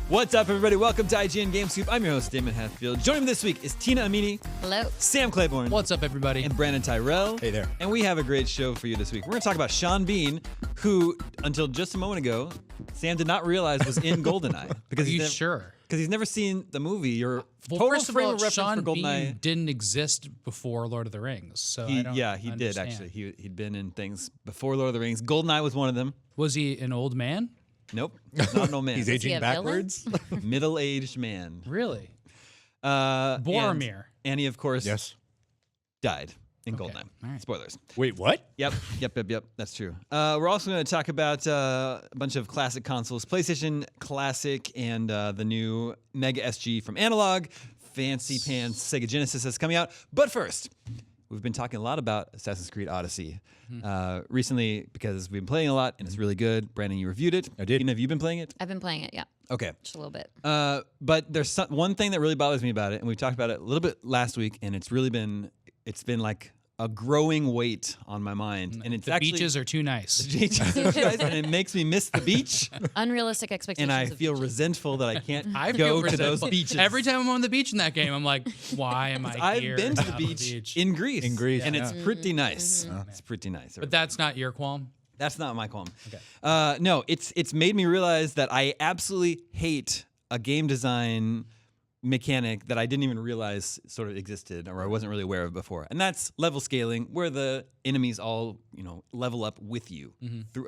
What's up, everybody? Welcome to IGN Game Scoop. I'm your host, Damon Hatfield. Joining me this week is Tina Amini. Hello. Sam Claiborne. What's up, everybody? And Brandon Tyrell. Hey there. And we have a great show for you this week. We're going to talk about Sean Bean, who, until just a moment ago, Sam did not realize was in GoldenEye. Are you sure? Because he's never seen the movie. Your first of all, reference Sean for GoldenEye. Bean didn't exist before Lord of the Rings, so I don't he understand. did, actually. He'd been in things before Lord of the Rings. GoldenEye was one of them. Was he an old man? Nope. Not an old man. He's aging backwards. Middle-aged man. Really? Boromir. And he, of course, Yes. died in Okay. GoldenEye. All right. Spoilers. Wait, what? Yep. That's true. We're also going to talk about a bunch of classic consoles, PlayStation Classic and the new Mega SG from Analog, Fancy Pants SEGA Genesis that's coming out. But first, we've been talking a lot about Assassin's Creed Odyssey recently because we've been playing a lot and it's really good. Brandon, you reviewed it. I did. Tina, have you been playing it? I've been playing it, yeah. Okay. Just a little bit. But there's one thing that really bothers me about it, and we talked about it a little bit last week, and it's been like a growing weight on my mind. And it's The actually beaches are too nice. the beaches are too nice, and it makes me miss the beach, Unrealistic expectations. and I of feel beaches. resentful that I can't I go feel to those resentful. beaches. Every time I'm on the beach in that game, I'm like, why am I I've here? been to the on beach in Greece. In Greece, and yeah. it's pretty nice. It's pretty nice. But that's not your qualm? That's not my qualm. Okay. No, it's made me realize that I absolutely hate a game design mechanic that I didn't even realize sort of existed or I wasn't really aware of before. And that's level scaling, where the enemies all, level up with you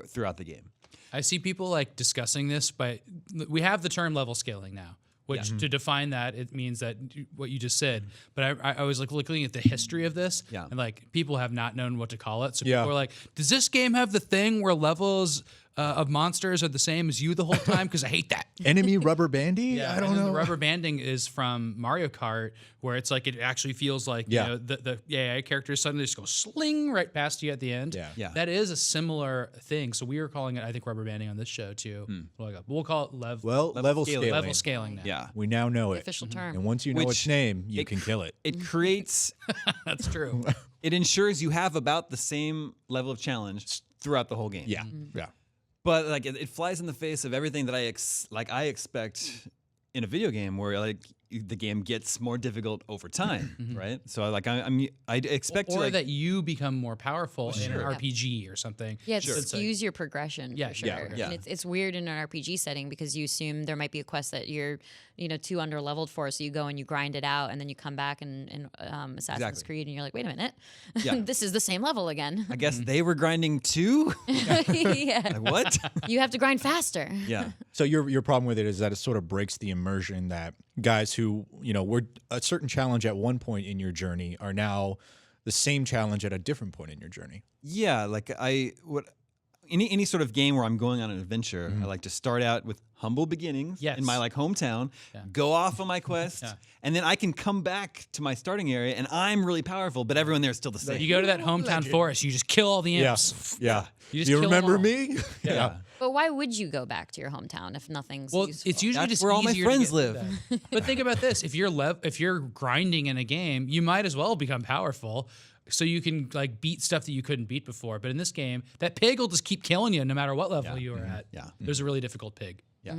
throughout the game. I see people like discussing this, but we have the term level scaling now, which to define that, it means that what you just said. But I was like looking at the history of this, and like people have not known what to call it. So people are like, does this game have the thing where levels of monsters are the same as you the whole time? Because I hate that. Enemy rubber bandy? Yeah, I don't know. The rubber banding is from Mario Kart, where it's like it actually feels like the AI characters suddenly just go sling right past you at the end. Yeah. That is a similar thing. So we were calling it, I think, rubber banding on this show too. We'll call it level scaling. level scaling now. Yeah. We now know it. Official term. And once you know its name, you can kill it. It creates, That's true. it ensures you have about the same level of challenge throughout the whole game. Yeah. Yeah. But like it flies in the face of everything that I expect in a video game, where like the game gets more difficult over time, right? So like I expect Or to that you become more powerful in an Sure. RPG or something. Yeah, it Sure. skews your progression Yeah, for sure. yeah. And it's weird in an RPG setting because you assume there might be a quest that you're, too under leveled for, so you go and you grind it out, and then you come back in Assassin's Creed, and you're like, wait a minute, this is the same level again. I guess they were grinding too. Yeah, Like what? you have to grind faster. Yeah. So your problem with it is that it sort of breaks the immersion that guys who, were a certain challenge at one point in your journey are now the same challenge at a different point in your journey. Yeah, like any sort of game where I'm going on an adventure, I like to start out with humble beginnings in my like hometown, go off on my quest, and then I can come back to my starting area and I'm really powerful, but everyone there is still the same. You go to that hometown forest, you just kill all the imps. Yeah. You just You kill remember them all. me? Yeah. But why would you go back to your hometown if nothing's Well, useful? it's usually That's just where all my easier to friends get live. that. But think about this: if you're grinding in a game, you might as well become powerful, so you can like beat stuff that you couldn't beat before. But in this game, that pig will just keep killing you no matter what level you are at. Yeah. There's a really difficult pig. Yeah.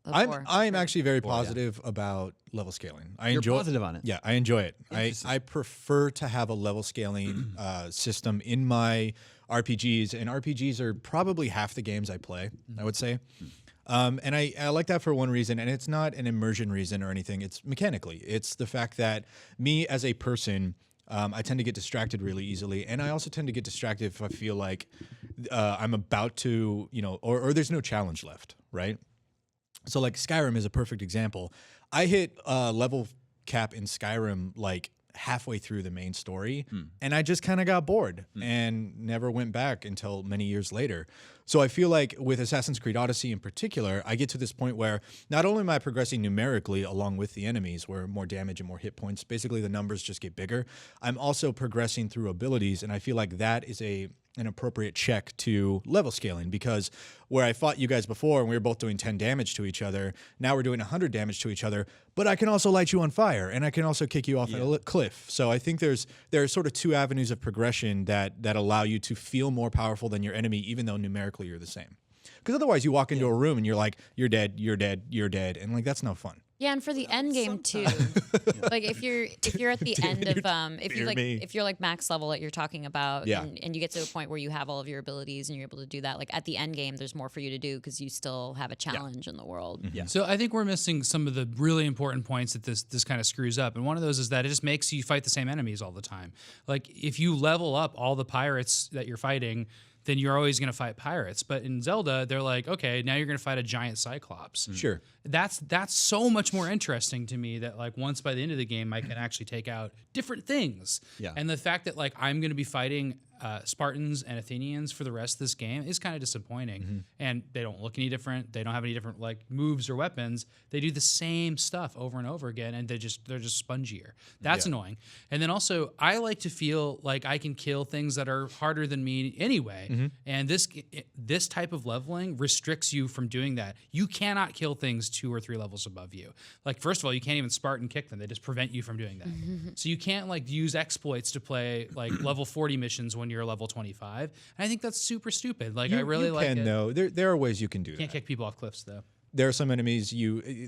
I'm actually very positive about level scaling. You're positive on it. Yeah, I enjoy it. I prefer to have a level scaling system in my RPGs, and RPGs are probably half the games I play, I would say. And I like that for one reason, and it's not an immersion reason or anything. It's mechanically. It's the fact that me as a person, I tend to get distracted really easily, and I also tend to get distracted if I feel like I'm about to, or there's no challenge left, right? So like Skyrim is a perfect example. I hit level cap in Skyrim like halfway through the main story, and I just kind of got bored and never went back until many years later. So I feel like with Assassin's Creed Odyssey in particular, I get to this point where not only am I progressing numerically along with the enemies, where more damage and more hit points, basically the numbers just get bigger, I'm also progressing through abilities, and I feel like that is an appropriate check to level scaling, because where I fought you guys before and we were both doing 10 damage to each other, now we're doing 100 damage to each other, but I can also light you on fire and I can also kick you off a cliff. So I think there are sort of two avenues of progression that allow you to feel more powerful than your enemy, even though numerically you're the same. Because otherwise you walk into a room and you're like, you're dead, you're dead, you're dead. And like, that's no fun. Yeah, and for the end game too, like if you're at the end of if you're like max level that you're talking about, and you get to a point where you have all of your abilities and you're able to do that, like at the end game, there's more for you to do because you still have a challenge in the world. Yeah. So I think we're missing some of the really important points that this kind of screws up, and one of those is that it just makes you fight the same enemies all the time. Like if you level up all the pirates that you're fighting, then you're always going to fight pirates. But in Zelda, they're like, okay, now you're going to fight a giant Cyclops. Sure. That's so much more interesting to me that like once by the end of the game, I can actually take out different things. Yeah. And the fact that like I'm going to be fighting Spartans and Athenians for the rest of this game is kind of disappointing. And they don't look any different. They don't have any different like moves or weapons. They do the same stuff over and over again, and they're just spongier. That's annoying. And then also, I like to feel like I can kill things that are harder than me anyway. And this type of leveling restricts you from doing that. You cannot kill things 2 or 3 levels above you. Like first of all, you can't even Spartan kick them. They just prevent you from doing that. So you can't like use exploits to play like level 40 missions when you're level 25. And I think that's super stupid. Like I really like it. No, there are ways you can do that. Can't kick people off cliffs though. There are some enemies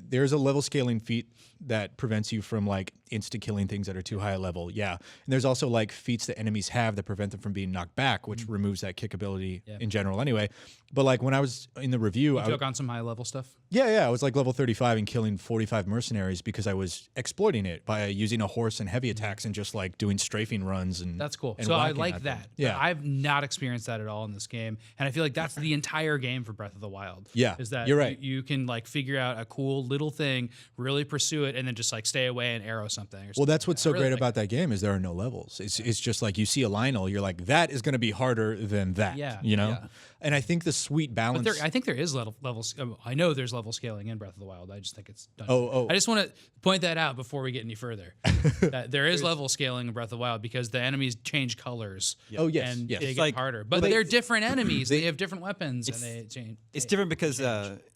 there's a level scaling feat that prevents you from like insta killing things that are too high a level. Yeah. And there's also like feats that enemies have that prevent them from being knocked back, which removes that kick ability in general anyway. But like when I was in the review, You took on some high level stuff? I was like level 35 and killing 45 mercenaries because I was exploiting it by using a horse and heavy attacks and just like doing strafing runs and that's cool. and So I whacking like at that. them. Yeah. But I've not experienced that at all in this game, and I feel like that's the entire game for Breath of the Wild. Yeah, is that you're right. You can like figure out a cool little thing, really pursue it, and then just like stay away and arrow something. Or something Well, that's what's so I really great like about that game is there are no levels. It's just like you see a Lionel, you're like, that is going to be harder than that. Yeah. You know? Yeah. And I think the sweet balance. But I think there is levels. I know there's level scaling in Breath of the Wild. I just think it's done. Oh. I just want to point that out before we get any further. That there is level scaling in Breath of the Wild because the enemies change colors. Oh, yes, and yes. they It's get like- harder. But they're different enemies. They have different weapons, and they change. It's different because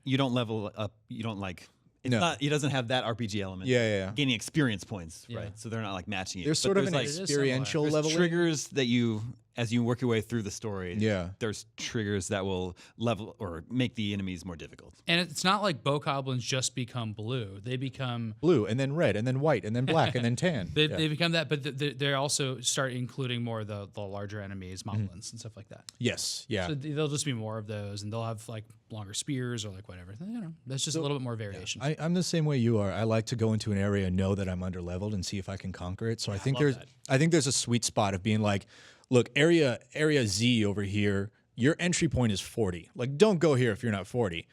you don't level up. You don't like. It's No. not. It doesn't have that RPG element. Yeah. Gaining experience points, Yeah. right? So they're not like matching it. There's But sort of an like, It is experiential there's level. triggers that you, as you work your way through the story. Yeah. There's triggers that will level or make the enemies more difficult. And it's not like bokoblins just become blue. They become Blue and then red and then white and then black and then tan. they become that, but they also start including more of the larger enemies, moblins and stuff like that. Yes. Yeah. So there'll just be more of those, and they'll have like longer spears or like whatever. You know, that's just a little bit more variation. I'm the same way you are. I like to go into an area and know that I'm under leveled and see if I can conquer it. So I think there's a sweet spot of being like, look, area Z over here, your entry point is 40. Like, don't go here if you're not 40.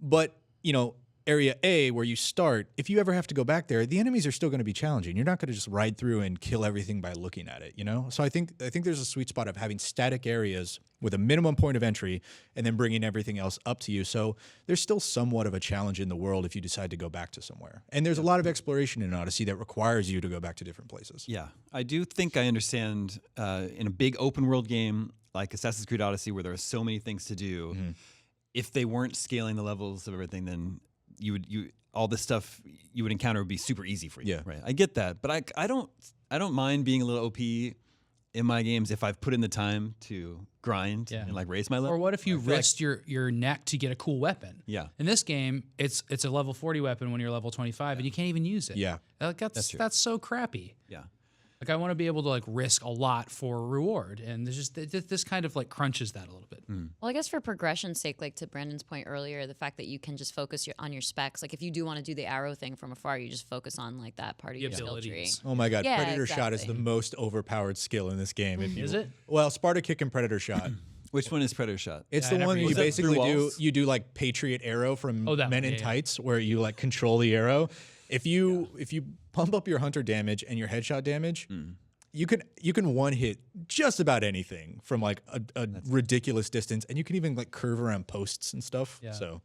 But you know, area A where you start, if you ever have to go back there, the enemies are still going to be challenging. You're not going to just ride through and kill everything by looking at it, you know? So I think there's a sweet spot of having static areas with a minimum point of entry and then bringing everything else up to you. So there's still somewhat of a challenge in the world if you decide to go back to somewhere. And there's a lot of exploration in Odyssey that requires you to go back to different places. Yeah, I do think I understand in a big open world game like Assassin's Creed Odyssey where there are so many things to do. If they weren't scaling the levels of everything, then all this stuff you would encounter would be super easy for you. Yeah. Right. I get that, but I don't mind being a little OP in my games if I've put in the time to grind and like raise my level. Or what if you risked your neck to get a cool weapon? Yeah. In this game, it's a level 40 weapon when you're level 25, and you can't even use it. Yeah. Like that's so crappy. Yeah. Like I want to be able to like risk a lot for reward, and there's just this kind of like crunches that a little bit. Well, I guess for progression's sake, like to Brandon's point earlier, the fact that you can just focus on your specs. Like if you do want to do the arrow thing from afar, you just focus on like that part of your skill tree. Abilities. Oh my God, Yeah, Predator Shot is the exactly. most overpowered skill in this game. Is it? Well, Sparta Kick and Predator Shot. Which one is Predator Shot? It's Yeah, I the never one used you it. basically Through do. walls? You do like Patriot Arrow from Oh, that Men one, in yeah, Tights, where you like control the arrow. If you pump up your hunter damage and your headshot damage, you can one hit just about anything from like a ridiculous distance, and you can even like curve around posts and stuff. Yeah. So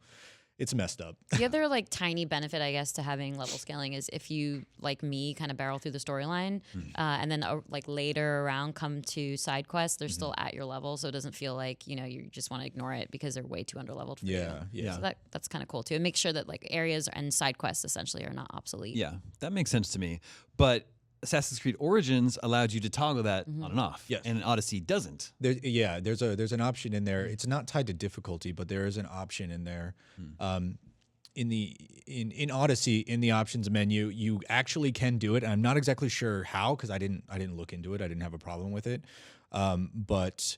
it's messed up. The other like tiny benefit, I guess, to having level scaling is if you, like me, kind of barrel through the storyline, and then like later around come to side quests, they're still at your level, so it doesn't feel like you just want to ignore it because they're way too underleveled for you. Yeah. So that's kind of cool too. It makes sure that like areas and side quests essentially are not obsolete. Yeah, that makes sense to me. But Assassin's Creed Origins allowed you to toggle that on and off. Yes. And Odyssey doesn't. There's an option in there. It's not tied to difficulty, but there is an option in there. In Odyssey, in the options menu, you actually can do it. And I'm not exactly sure how, because I didn't look into it. I didn't have a problem with it. But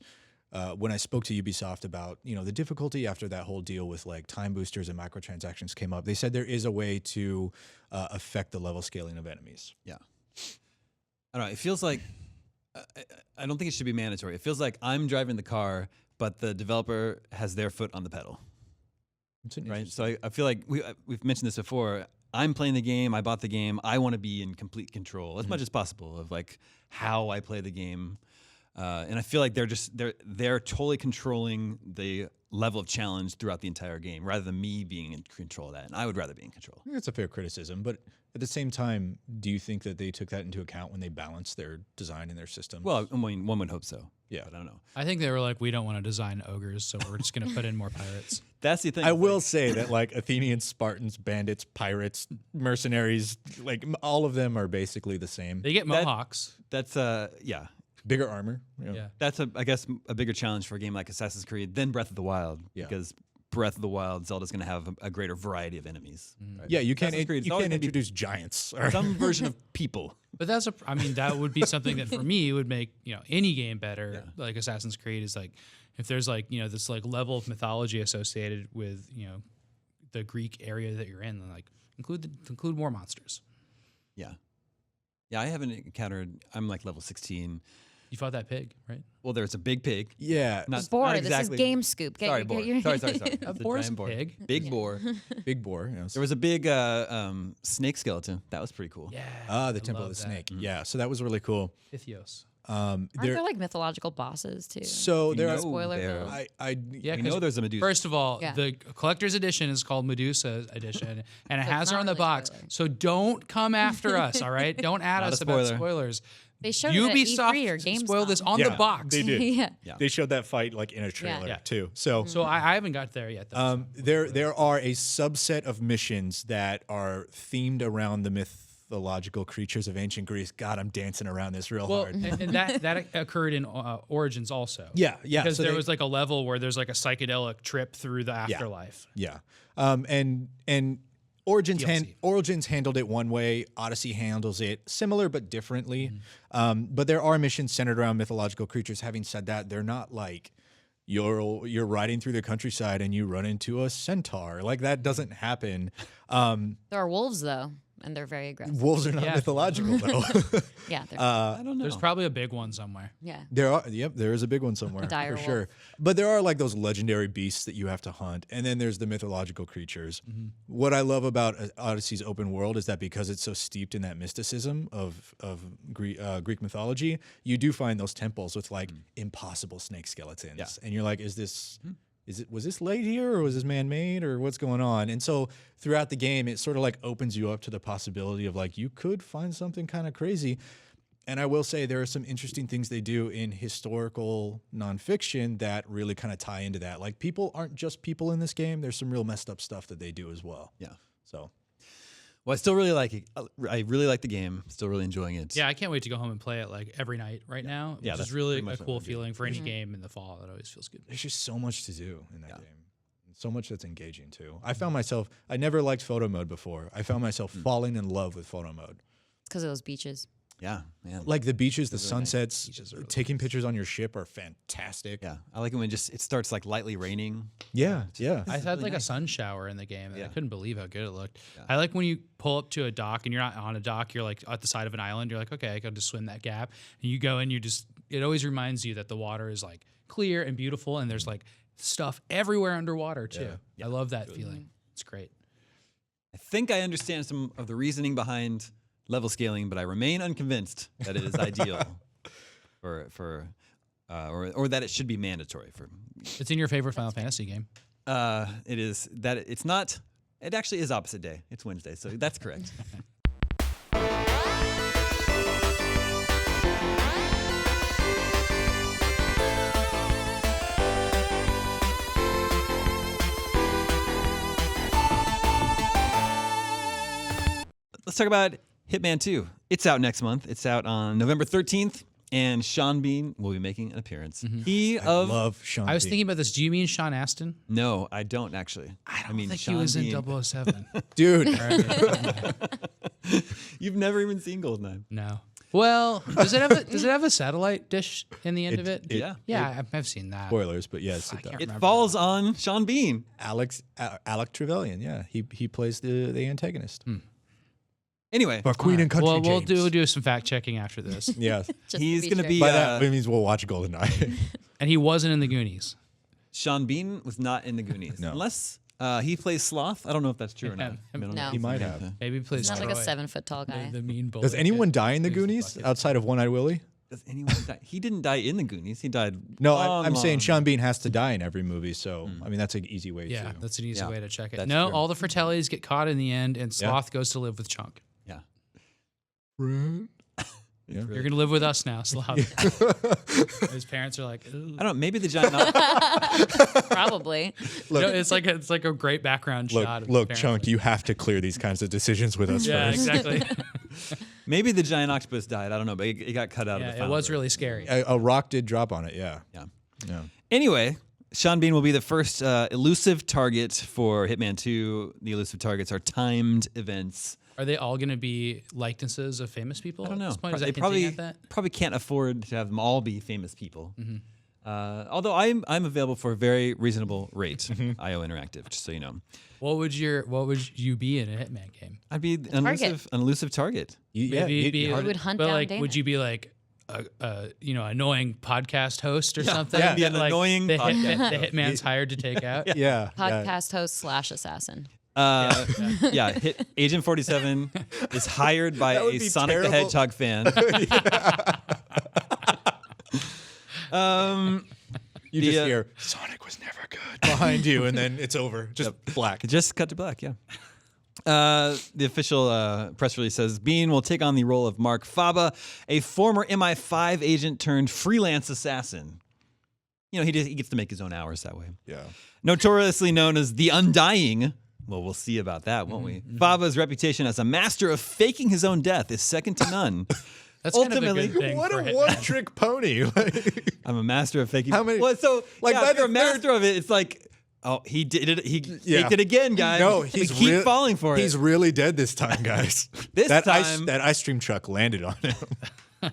when I spoke to Ubisoft about the difficulty after that whole deal with like time boosters and microtransactions came up, they said there is a way to affect the level scaling of enemies. Yeah. I don't know. It feels like I don't think it should be mandatory. It feels like I'm driving the car, but the developer has their foot on the pedal. Right. So I feel like we've mentioned this before. I'm playing the game. I bought the game. I want to be in complete control as much as possible of like how I play the game. And I feel like they're totally controlling the level of challenge throughout the entire game, rather than me being in control of that. And I would rather be in control. I think that's a fair criticism, but at the same time, do you think that they took that into account when they balanced their design and their system? Well, I mean, one would hope so. Yeah, but I don't know. I think they were like, we don't want to design ogres, so we're just going to put in more pirates. That's the thing. I will say that like Athenians, Spartans, bandits, pirates, mercenaries, like all of them are basically the same. They get mohawks. That's yeah. Bigger armor. Yeah. That's I guess a bigger challenge for a game like Assassin's Creed than Breath of the Wild, Yeah. because Breath of the Wild, Zelda's going to have a greater variety of enemies. Right? Yeah, you can't Assassin's Creed, it's always gonna be introduce giants. some version of people. But that would be something that for me would make any game better. Yeah. Like Assassin's Creed is like, if there's like this like level of mythology associated with the Greek area that you're in, then like include more monsters. Yeah, yeah. I haven't encountered. I'm like level 16. You fought that pig, right? Well, there's a big pig. Yeah. Boar, not exactly. this is Game Scoop. Sorry, boar. Sorry. A boar's giant boar. pig. Big boar. Big boar. There was a big snake skeleton. That was pretty cool. Yeah. The Temple of the Snake. Yeah, so that was really cool. Pythios. Aren't there like mythological bosses too? So there are Spoiler there. alert. Yeah, We know there's a Medusa. First of all, Yeah. the collector's edition is called Medusa edition, and it So has it's her not on the really box. spoiler. So don't come after us, all right? Don't add Not a us about spoiler. spoilers. They showed it at E3 or Ubisoft spoiled GameStop. this on Yeah, the box. they did. Yeah. Yeah. They showed that fight like in a trailer Yeah. too. So So I haven't got there yet. Though, there are a subset of missions that are themed around the mythological creatures of ancient Greece. God, I'm dancing around this real well, hard. and that occurred in Origins also. Yeah. Because so there they- was like a level where there's like a psychedelic trip through the afterlife. Yeah. And Origins DLC. Origins handled it one way. Odyssey handles it similar but differently. But there are missions centered around mythological creatures. Having said that, they're not like you're riding through the countryside and you run into a centaur. Like that doesn't happen. There are wolves though, and they're very aggressive. Wolves are not Yeah. mythological though. Yeah, they're, I don't know. There's probably a big one somewhere. yeah. There is a big one somewhere Dire for sure. But there are like those legendary beasts that you have to hunt, and then there's the mythological creatures. What I love about Odyssey's open world is that because it's so steeped in that mysticism of Greek mythology, you do find those temples with like impossible snake skeletons, Yeah. and you're like, was this laid here or was this man-made or what's going on? And so throughout the game, it sort of like opens you up to the possibility of like, you could find something kind of crazy. And I will say there are some interesting things they do in historical nonfiction that really kind of tie into that. Like people aren't just people in this game. There's some real messed up stuff that they do as well. Yeah. So Well, I still really like it. I really like the game. Still really enjoying it. Yeah, I can't wait to go home and play it like every night right now. Yeah, Which that's is really pretty much a what cool I do. feeling for any game in the fall. It always feels good. there's just so much to do in that game. So much that's engaging too. I never liked photo mode before. I found myself falling in love with photo mode. It's because of those beaches. Yeah, man. Like the beaches, the Those are nice. sunsets, Beaches are really taking pictures on your ship are fantastic. Yeah, I like it when it starts like lightly raining. Yeah. I had really like nice. a sun shower in the game, and I Yeah. couldn't believe how good it looked. Yeah. I like when you pull up to a dock and you're not on a dock, you're like at the side of an island. You're like, okay, I can just swim that gap. And you go and it always reminds you that the water is like clear and beautiful, and there's like stuff everywhere underwater too. I love that feeling. It's great. I think I understand some of the reasoning behind level scaling, but I remain unconvinced that it is ideal or that it should be mandatory for. It's in your favorite Final Fantasy game. It is that it's not. It actually is opposite day. It's Wednesday, so that's correct. Let's talk about Hitman 2. It's out next month. It's out on November 13th. And Sean Bean will be making an appearance. I love Sean I was Bean. thinking about this. Do you mean Sean Astin? No, I don't actually. I mean, think Sean he was Bean. in 007. Dude. You've never even seen Goldeneye. No. Well, does it have a satellite dish in the end of it? Yeah. I've seen that. Spoilers, but yes, it does. It falls on Sean Bean. Alec Trevelyan, yeah. He plays the antagonist. Anyway, But Queen and Country Well, we'll James. do some fact checking after this. Yes. Just he's to going to sure. be By that means we'll watch GoldenEye. And he wasn't in the Goonies. Sean Bean was not in the Goonies. No. Unless he plays Sloth. I don't know if that's true or not. I don't know No. if He he's might in have. it. Maybe he plays He's not like a Troy, 7-foot tall guy. the mean bully. Does anyone die in the Who's the Goonies bucket? outside of One-Eyed Willie? Does anyone die? He didn't die in the Goonies. He died. No, long, I'm saying long- Sean Bean has to die in every movie, so I mean that's an easy way Yeah, to. that's an easy Yeah, way to check it. that's No, true. all the Fratellis get caught in the end, and Sloth goes to live with Chunk. Yeah. Yeah. You're gonna live with us now, Sloth. His parents are like, "Ooh." I don't know. Maybe the giant. Ox- Probably. You know, it's like a great background shot. Of Look, his parents. Chunk, you have to clear these kinds of decisions with us Yeah, first. exactly. maybe the giant octopus died. I don't know, but it got cut out of the Yeah, it final was version. really scary. A rock did drop on it, yeah. Yeah. Yeah. Anyway, Sean Bean will be the first elusive target for Hitman 2. The elusive targets are timed events. Are they all going to be likenesses of famous people? I don't know. At this point? Is They that hinting probably at that? probably can't afford to have them all be famous people. Although I'm available for a very reasonable rate. IO Interactive, just so you know. What would you be in a Hitman game? I'd be an elusive target. Maybe it'd be You would hunt down like, Dana. would you be like a annoying podcast host or something? Yeah, be an that, annoying the podcast the hitman's hired to take out. Yeah. Podcast host / assassin. Agent 47 is hired by would a be Sonic terrible. the Hedgehog fan. You The, just hear Sonic was never good behind you, and then it's over. Just black. Just cut to black, yeah. The official press release says Bean will take on the role of Mark Faba, a former MI5 agent turned freelance assassin. You know, he gets to make his own hours that way. Yeah. Notoriously known as the Undying. Well, we'll see about that, won't we? Faba's reputation as a master of faking his own death is second to none. That's Ultimately, kind of a good thing What for a Hitman. one-trick pony. I'm a master of faking. How many- Well, so like, yeah, by if you're a the master of it, it's like, oh, he did it. He Yeah. faked it again, guys. No, We he's keep falling for it. He's really dead this time, guys. This that time- that ice cream truck landed on him.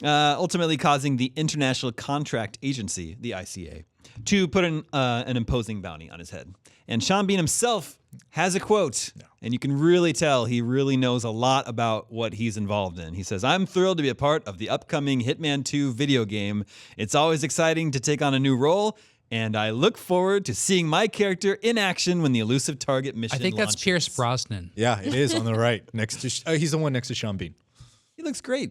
Ultimately causing the International Contract Agency, the ICA, to put an imposing bounty on his head. And Sean Bean himself has a quote, and you can really tell he really knows a lot about what he's involved in. He says, "I'm thrilled to be a part of the upcoming Hitman 2 video game. It's always exciting to take on a new role, and I look forward to seeing my character in action when the elusive target mission I think that's launches." Pierce Brosnan. Yeah, it is on the right next to. He's the one next to Sean Bean. He looks great.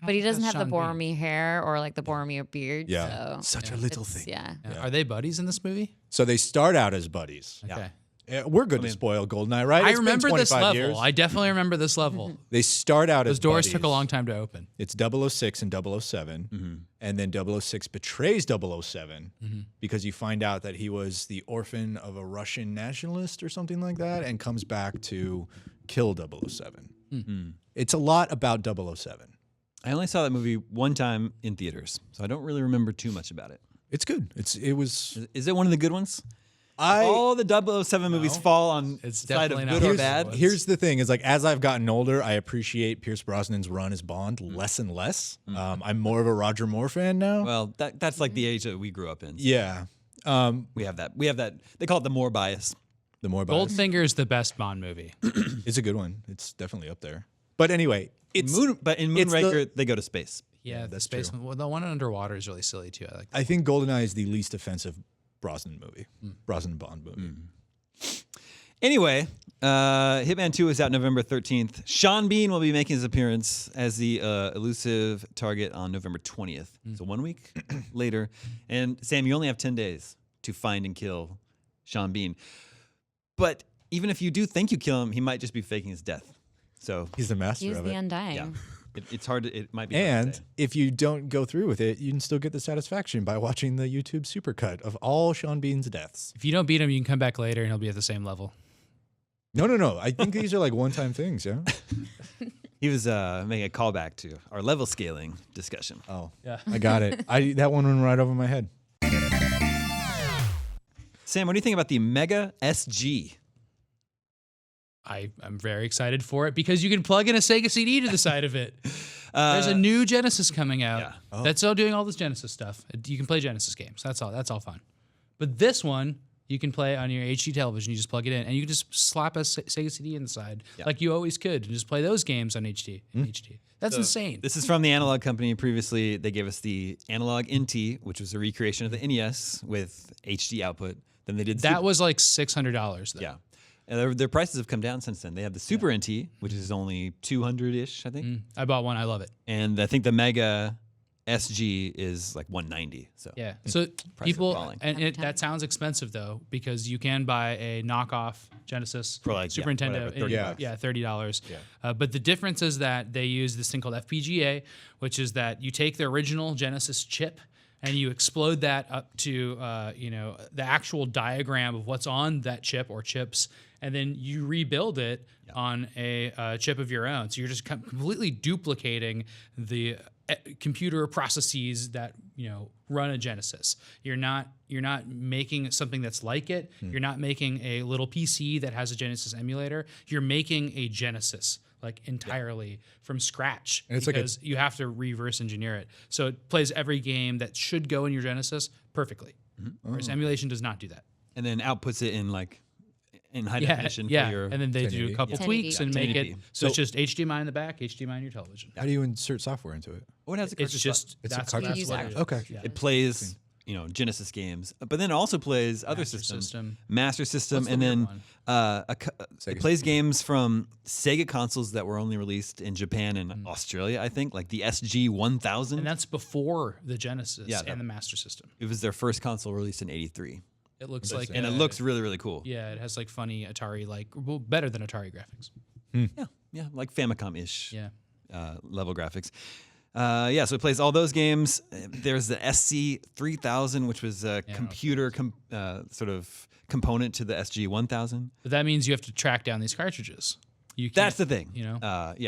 But he doesn't That's have the Sean Bean. Boromir hair or like the Boromir beard. Yeah, So such a little it's- thing. Yeah. Yeah. Are they buddies in this movie? So they start out as buddies. Okay. We're good to spoil Goldeneye, right? I It's been remember this 25 level. years. I definitely remember this level. They start out as Those doors buddies. took a long time to open. It's 006 and 007, and then 006 betrays 007 because you find out that he was the orphan of a Russian nationalist or something like that, and comes back to kill 007. It's a lot about 007. I only saw that movie one time in theaters, so I don't really remember too much about it. It's good. It was. Is it one of the good ones? All the 007 movies fall on It's side of definitely good not or one. bad. Here's the thing: is like as I've gotten older, I appreciate Pierce Brosnan's run as Bond less and less. I'm more of a Roger Moore fan now. Well, that's like the age that we grew up in. Yeah, We have that. They call it the Moore bias. the more bias. Goldfinger is the best Bond movie. It's a good one. It's definitely up there. But anyway, it's. But in it's the- Moonraker, they go to space. Yeah, the that's space. Well, the one underwater is really silly too. I like that. I think GoldenEye is the least offensive Brosnan movie, Brosnan Bond movie. Anyway, Hitman 2 is out November 13th. Sean Bean will be making his appearance as the elusive target on November 20th. So 1 week later. And Sam, you only have 10 days to find and kill Sean Bean. But even if you do think you kill him, he might just be faking his death. So He's the master He's of the it. Undying. yeah, it's hard. It might be. hard to And say. if you don't go through with it, you can still get the satisfaction by watching the YouTube supercut of all Sean Bean's deaths. If you don't beat him, you can come back later and he'll be at the same level. No. I think these are like one-time things. Yeah. He was making a callback to our level scaling discussion. Oh, Yeah. I got it. That one went right over my head. Sam, what do you think about the Mega SG? I'm very excited for it because you can plug in a Sega CD to the side of it. There's a new Genesis coming out that's still doing all this Genesis stuff. You can play Genesis games. That's all fun. But this one you can play on your HD television. You just plug it in, and you can just slap a Sega CD inside like you always could, and just play those games on HD. That's insane. This is from the Analog Company. Previously, they gave us the Analog NT, which was a recreation of the NES with HD output. Then they did that was like $600 though. Yeah. And their prices have come down since then. They have the Super NT, which is only 200-ish, I think. I bought one. I love it. And I think the Mega SG is like 190. So yeah. So people falling. and that sounds expensive though because you can buy a knockoff Genesis for like Super Nintendo. $30. Yeah. But the difference is that they use this thing called FPGA, which is that you take the original Genesis chip and you explode that up to the actual diagram of what's on that chip or chips, and then you rebuild it on a chip of your own. So you're just completely duplicating the computer processes that run a Genesis. You're not making something that's like it. You're not making a little PC that has a Genesis emulator. You're making a Genesis like entirely from scratch, and it's because you have to reverse engineer it. So it plays every game that should go in your Genesis perfectly. Whereas emulation does not do that. And then outputs it in high definition for your... And then they do a couple 1080. tweaks and make 1080. it so it's just HDMI in the back, HDMI in your television. How do you insert software into it? What has a It's just It's a that's cartridge what slot. it is. Okay. Yeah. It plays, Genesis games, but then it also plays other Master systems. System. Master System, What's the and then weird it plays games from Sega consoles that were only released in Japan and Australia, I think, like the SG 1000. And that's before the Genesis Yeah, and the Master System. It was their first console released in '83, It looks like and it looks really, really cool. yeah, it has like funny Atari better than Atari graphics. Yeah, like Famicom-ish Yeah. level graphics. So it plays all those games. There's the SC 3000, which was a computer sort of component to the SG 1000. But that means you have to track down these cartridges. That's the thing.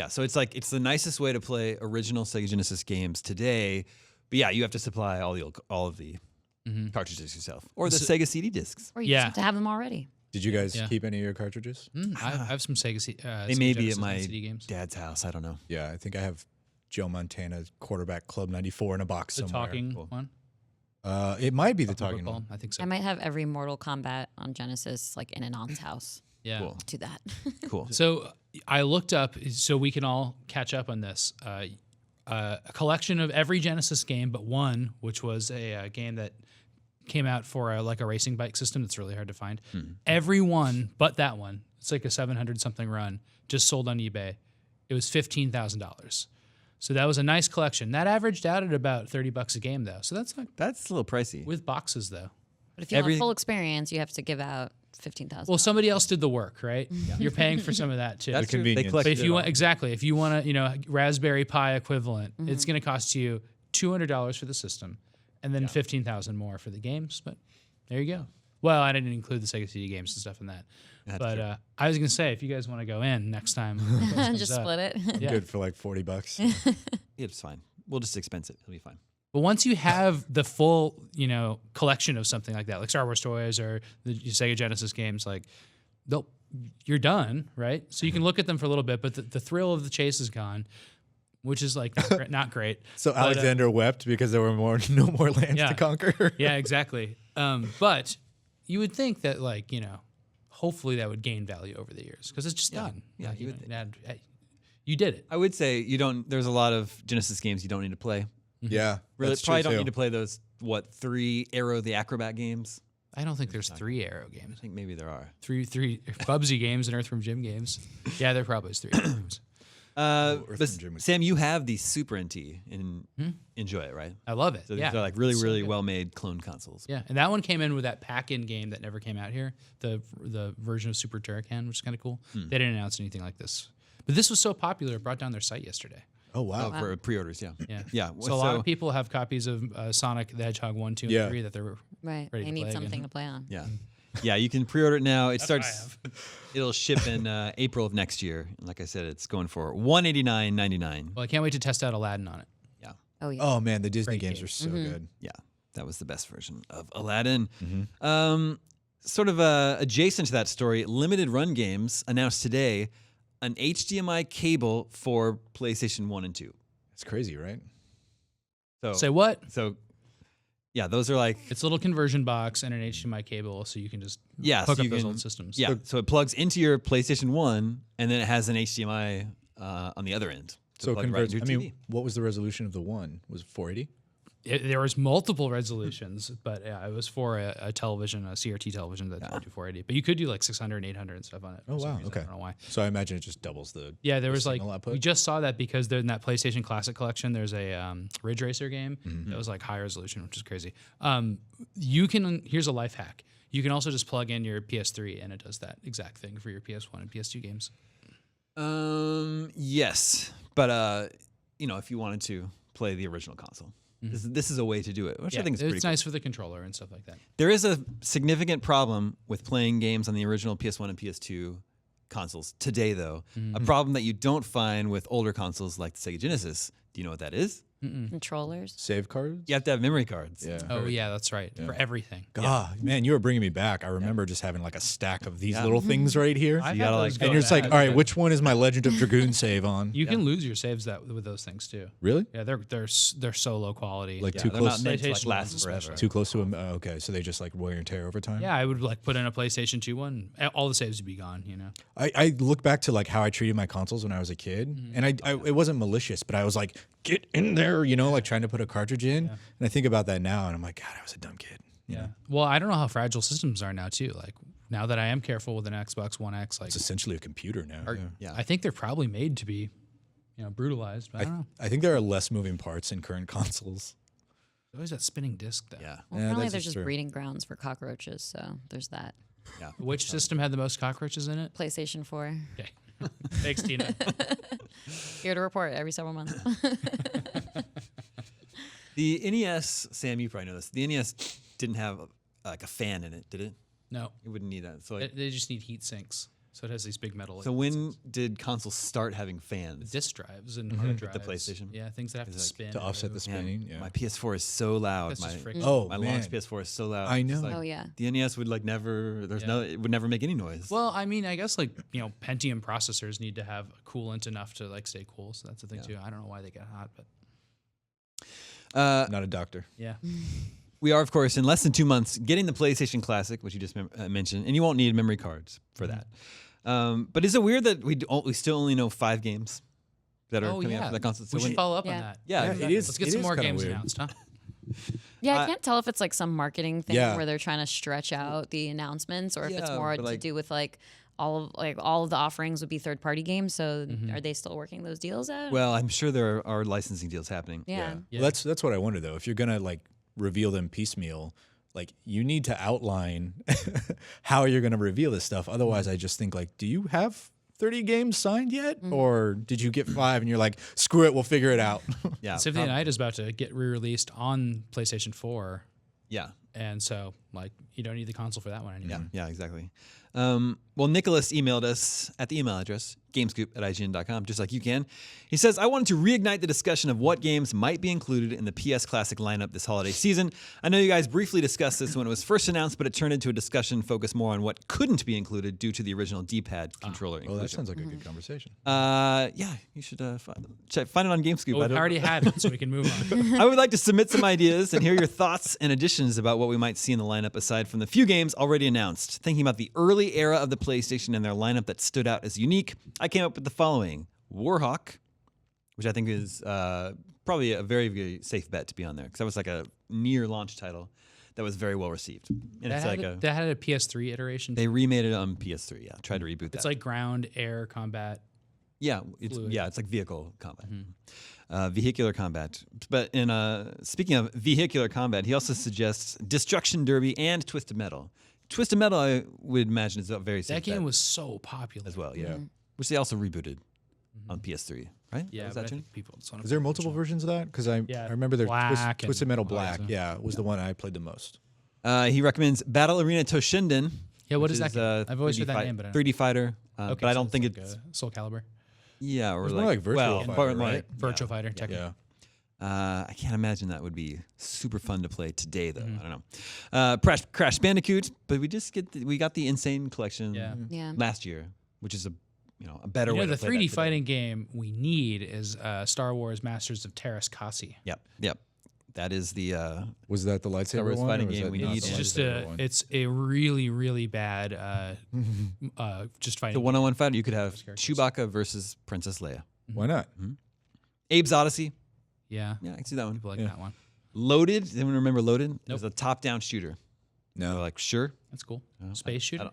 So it's the nicest way to play original Sega Genesis games today. But yeah, you have to supply all of the cartridges yourself, or the Sega CD discs. Or you just have to have them already. Did you guys keep any of your cartridges? I have some Sega They may be at Genesis my CD games. dad's house. I don't know. Yeah, I think I have Joe Montana's quarterback Club 94 in a box The somewhere. talking one. It might be the Football, talking one. I think so. I might have every Mortal Kombat on Genesis like in an aunt's house. Yeah. Cool. To that. Cool. So I looked up so we can all catch up on this. A collection of every Genesis game, but one, which was a game that came out for a racing bike system that's really hard to find. Every one but that one, it's like a 700 something run, just sold on eBay. It was $15,000. So that was a nice collection. That averaged out at about $30 a game though. So that's like That's a little pricey. with boxes though. But if you want full experience, you have to give out $15,000. Well, somebody else did the work, right? You're paying for some of that too. That's true. They convenience. collected But if it you all. want if you want a Raspberry Pi equivalent, it's going to cost you $200 for the system, and then $15,000 more for the games. But there you go. Well, I didn't include the Sega CD games and stuff in that. But I was going to say, if you guys want to go in next time, just split it. Yeah. Good for like $40. It's fine. We'll just expense it. It'll be fine. But once you have the full, collection of something like that, like Star Wars toys or the Sega Genesis games, you're done, right? So you can look at them for a little bit, but the thrill of the chase is gone, which is not great. So Alexander wept because there were no more lands to conquer. Yeah, exactly. But you would think that hopefully that would gain value over the years because it's just done. Yeah, you did it. I would say there's a lot of Genesis games you don't need to play. Yeah, Really, that's probably true don't too. need to play those 3 Arrow the Acrobat games. I don't think there's 3 Arrow games. I think maybe there are. Three Bubsy games and Earthworm Jim games. Yeah, there probably is 3 Arrow games. But Sam, you have the Super NT and enjoy it, right? I love it. So yeah. these are like really, So really good. well-made clone consoles. Yeah, and that one came in with that pack-in game that never came out here, the version of Super Turrican, which is kind of cool. They didn't announce anything like this. But this was so popular, it brought down their site yesterday. Oh, wow. For pre-orders, yeah. Yeah. So a lot of people have copies of Sonic the Hedgehog 1, 2, Yeah. and 3 that they're Right. ready They to need play something again. to play on. Yeah. Yeah, you can pre-order it now. It That's what I starts. It'll ship in April of next year. Like I said, it's going for $189.99. Well, I can't wait to test out Aladdin on it. Yeah. Oh yeah. Oh man, the Disney Great games game. are so good. Yeah, that was the best version of Aladdin. Mm-hmm. Sort of adjacent to that story, limited run games announced today an HDMI cable for PlayStation 1 and 2. It's crazy, right? So, Say what? Yeah, those are like It's a little conversion box and an HDMI cable, so you can just so hook up you those can- old systems. Yeah, so it plugs into your PlayStation 1, and then it has an HDMI on the other end. to So plug right converts. into I your mean, TV. what was the resolution of the one? Was it 480? There was multiple resolutions, but yeah, it was for a television, a CRT television that would do 480. But you could do like 600 and 800 and stuff on it. Oh for some wow, reason. okay. I don't know why. So I imagine it just doubles the. Yeah, there the was like signal output? we just saw that because in that PlayStation Classic collection, there's a Ridge Racer game Mm-hmm. that was like high resolution, which is crazy. You can here's a life hack. You can also just plug in your PS3 and it does that exact thing for your PS1 and PS2 games. Yes, but if you wanted to play the original console, this is a way to do it, which I think is pretty it's cool. nice for the controller and stuff like that. There is a significant problem with playing games on the original PS1 and PS2 consoles today, though. A problem that you don't find with older consoles like the Sega Genesis. Do you know what that is? Controllers. Save cards. You have to have memory cards. Yeah. Oh yeah, that's right. For everything. God, man, you were bringing me back. I remember just having like a stack of these little things right here. I've you had gotta, those like- go And you're just like, bad. all right, which one is my Legend of Dragoon save on? You can lose your saves with those things too. Really? Yeah, they're so low quality. Like Yeah, too they're close? not meant to like, PlayStation last ones forever. especially. Too close to them? Okay, so they just like wear and tear over time? Yeah, I would like put in a PlayStation 2 one. All the saves would be gone. I look back to like how I treated my consoles when I was a kid, and I it wasn't malicious, but I was like, get in there, like trying to put a cartridge in. And I think about that now, and I'm like, God, I was a dumb kid. You know? Well, I don't know how fragile systems are now too. Like now that I am careful with an Xbox One X, like It's essentially a computer now. Yeah. I think they're probably made to be, brutalized. But I don't know. I think there are less moving parts in current consoles. There's always that spinning disc though. Yeah. Well, Yeah, apparently that's there's just just true. breeding grounds for cockroaches, so there's that. Yeah. Which system had the most cockroaches in it? PlayStation 4. Okay. Thanks, Tina. Here to report every several months. The NES, Sam, you probably know this. The NES didn't have like a fan in it, did it? No, It wouldn't need that. So, like, they just need heat sinks. So it has these big metal. so when did consoles start having fans? disk drives and hard drives, the PlayStation? yeah, things that have to like spin To and offset the move. spinning. Yeah. My PS4 is so loud. That's My, just friction. Oh, my man. launch PS4 is so loud. I It's know. like, Oh, yeah. The NES would like never. It would never make any noise. Well, I mean, I guess like Pentium processors need to have coolant enough to like stay cool. So that's the thing too. I don't know why they get hot, but Not a doctor. yeah. we are, of course, in less than 2 months getting the PlayStation Classic, which you just mentioned, and you won't need memory cards for that. But is it weird that we still only know 5 games that are Oh coming yeah. out for that console? We should follow up on Yeah. that. Yeah, it is. Let's get it some is more kinda games weird. announced, huh? Yeah, I can't tell if it's like some marketing thing Yeah. where they're trying to stretch out the announcements, or if it's Yeah, more but, to like- do with like all of the offerings would be third party games. So are they still working those deals out? Well, I'm sure there are licensing deals happening. yeah. Yeah. Well, that's what I wonder though. If you're gonna like reveal them piecemeal, like you need to outline how you're gonna reveal this stuff. Otherwise, I just think like, do you have 30 games signed yet, or did you get 5 and you're like, screw it, we'll figure it out? Yeah, Symphony of the Night is about to get re-released on PlayStation 4, yeah, and so like you don't need the console for that one anymore. yeah, exactly. Well, Nicholas emailed us at the email address, gamescoop@ign.com, just like you can. He says, I wanted to reignite the discussion of what games might be included in the PS Classic lineup this holiday season. I know you guys briefly discussed this when it was first announced, but it turned into a discussion focused more on what couldn't be included due to the original D-pad controller Oh, that inclusion. sounds like a good conversation. Yeah, you should find it on GameScoop. Well, we already had it, so we can move on. I would like to submit some ideas and hear your thoughts and additions about what we might see in the lineup aside from the few games already announced. Thinking about the early era of the PlayStation and their lineup that stood out as unique, I came up with the following. Warhawk, which I think is probably a very, very safe bet to be on there, because that was like a near launch title that was very well received. And That it's had, like that had a PS3 iteration. they remade it on PS3, yeah. Tried to reboot that. It's like ground, air, combat. Yeah, it's Fluid. it's like vehicle combat, vehicular combat. But in speaking of vehicular combat, he also suggests Destruction Derby and Twisted Metal. Twisted Metal, I would imagine, is a very safe That game bet was so popular as well. Yeah, which they also rebooted on PS3, right? Yeah, was but I that too? think people. Just wanna Is there play multiple original. versions of that? Because I Yeah, remember there's Black Twisted and Metal all that Black. stuff. Yeah, was the one I played the most. He recommends Battle Arena Toshinden Yeah, what which is that game? I've always heard that name, but I don't. 3D fighter. But I don't think like it's Soul Calibur. Yeah, or It's more like Virtual Fighter, more right? like- Virtual Fighter, technically. Yeah. I can't imagine that would be super fun to play today, though. I don't know. Crash Bandicoot, but we got the Insane Collection Yeah. last year, which is a better way. The to play 3D that fighting game we need is Star Wars Masters of Terras Kasi. Yep. That is the Was that the Wars lightsaber one? fighting or was game that we not need. the It's just lightsaber one? it's a really, really bad just fighting. the one-on-one fight. You could have characters. Chewbacca versus Princess Leia. Why not? Abe's Odyssey. Yeah. Yeah, I can see that one. People like that one. Loaded. Does anyone remember Loaded? It was Nope. a top-down shooter. No. Like sure. That's cool. Space shooter?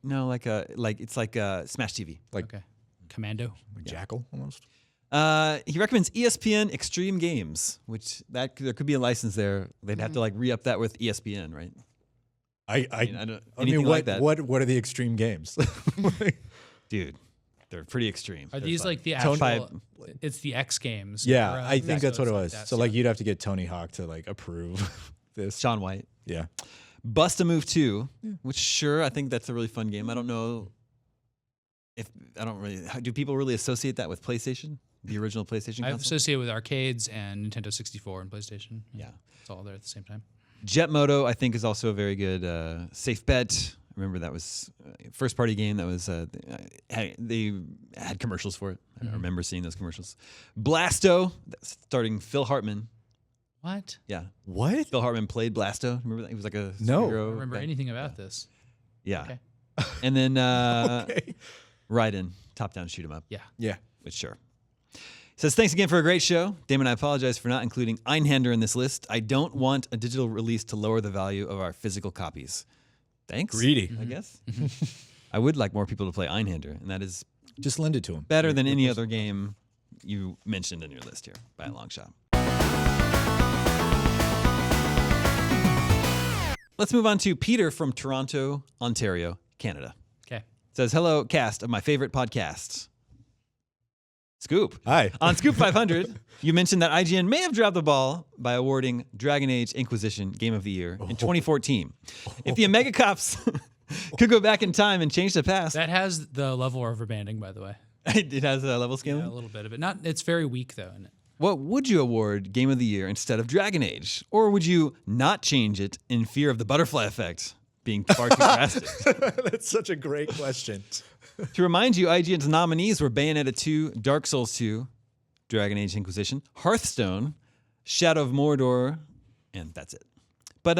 No, it's like Smash TV. Okay. Commando. Like Jackal almost. He recommends ESPN Extreme Games, which there could be a license there. They'd have to like re-up that with ESPN, right? I don't, I anything mean, like that. what are the extreme games? Dude, they're pretty extreme. Are They're these fun. like the Tony- actual? It's the X Games. Yeah, or, I think that's what it was. that So stuff. like you'd have to get Tony Hawk to like approve this. Sean White. Yeah. Bust a Move 2, which sure, I think that's a really fun game. I don't know do people really associate that with PlayStation? The original PlayStation I console? associate with arcades and Nintendo 64 and PlayStation. Yeah. It's all there at the same time. Jet Moto, I think, is also a very good safe bet. Remember that was a first-party game that was they had commercials for it. I remember seeing those commercials. Blasto, starting Phil Hartman. What? Yeah, What? Phil Hartman played Blasto. Remember that? He was like a No. I superhero don't remember guy. anything about this. Yeah, Okay. and then Okay. Raiden, top-down shoot 'em up. Yeah. Yeah. Which sure. Says, thanks again for a great show. Damon, I apologize for not including Einhander in this list. I don't want a digital release to lower the value of our physical copies. Thanks. Greedy. I guess. I would like more people to play Einhander, and that is Just lend it to him. better than any other game you mentioned in your list here by a long shot. Let's move on to Peter from Toronto, Ontario, Canada. Okay. Says, hello, cast of my favorite podcasts. Scoop. Hi. On Scoop 500, you mentioned that IGN may have dropped the ball by awarding Dragon Age Inquisition Game of the Year in 2014. If the Omega Cops could go back in time and change the past, That has the level overbanding, by the way. it has a level Yeah, scaling. a little bit of it. Not. It's very weak though. Isn't it? What would you award Game of the Year instead of Dragon Age? Or would you not change it in fear of the butterfly effect being far too drastic? That's such a great question. To remind you, IGN's nominees were Bayonetta 2, Dark Souls 2, Dragon Age Inquisition, Hearthstone, Shadow of Mordor, and that's it. But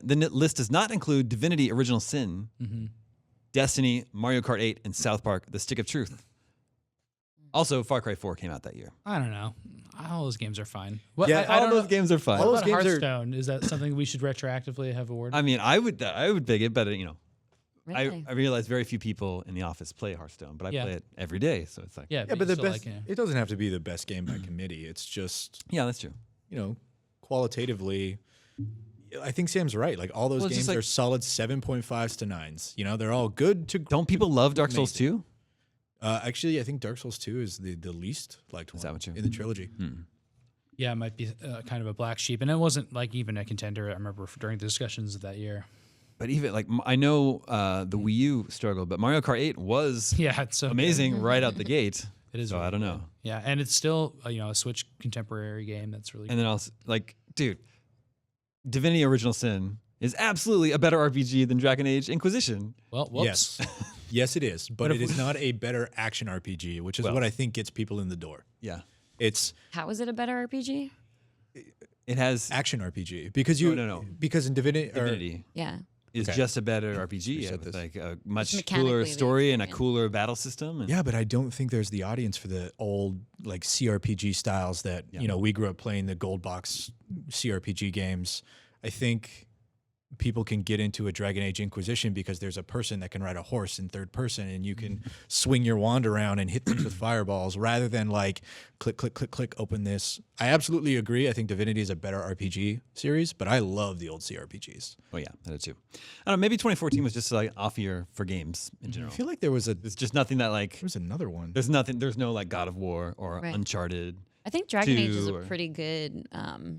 the list does not include Divinity Original Sin, Destiny, Mario Kart 8, and South Park: The Stick of Truth. Also, Far Cry 4 came out that year. I don't know. All those games are fine. What, Yeah, I All don't those know. games are fun. What All about those games are- Hearthstone? Is that something we should retroactively have awarded? I mean, I would dig it, but Really? I realize very few people in the office play Hearthstone, but I Yeah. play it every day, so it's like, yeah, Yeah, but you the still best. like it. It doesn't have to be the best game by committee. It's just yeah, that's true. qualitatively. I think Sam's right. Like all those Well, it's games just like- are solid 7.5s to 9s. They're all good to. Don't people love Dark Souls 2? Actually, I think Dark Souls 2 is the least liked one that what you- in the trilogy. Yeah, it might be kind of a black sheep, and it wasn't like even a contender. I remember during the discussions of that year. But even like I know the Wii U struggled, but Mario Kart 8 was Yeah, it's so good. amazing right out the gate. It is. So really I don't good. know. Yeah, and it's still a Switch contemporary game that's really. And then also like, dude, Divinity Original Sin is absolutely a better RPG than Dragon Age Inquisition. well, whoops. Yes, yes, it is. But But it if is not a better action RPG, which is Well- what I think gets people in the door. Yeah, It's How is it a better RPG? it has action RPG because no. because in Divinity. Yeah. is Okay. just a better RPG said with this. like a much mechanically cooler the story and a experience. cooler battle system. And Yeah, but I don't think there's the audience for the old like CRPG styles that we grew up playing the gold box CRPG games. I think people can get into a Dragon Age Inquisition because there's a person that can ride a horse in third person and you can swing your wand around and hit things with fireballs rather than like click, click, click, click, open this. I absolutely agree. I think Divinity is a better RPG series, but I love the old CRPGs. oh yeah, that too. I don't know. Maybe 2014 was just like off year for games in I general. feel like there was There's just nothing that like another one. there's nothing. There's no like God of War or Right. Uncharted. I think Dragon Age is a Two or- pretty good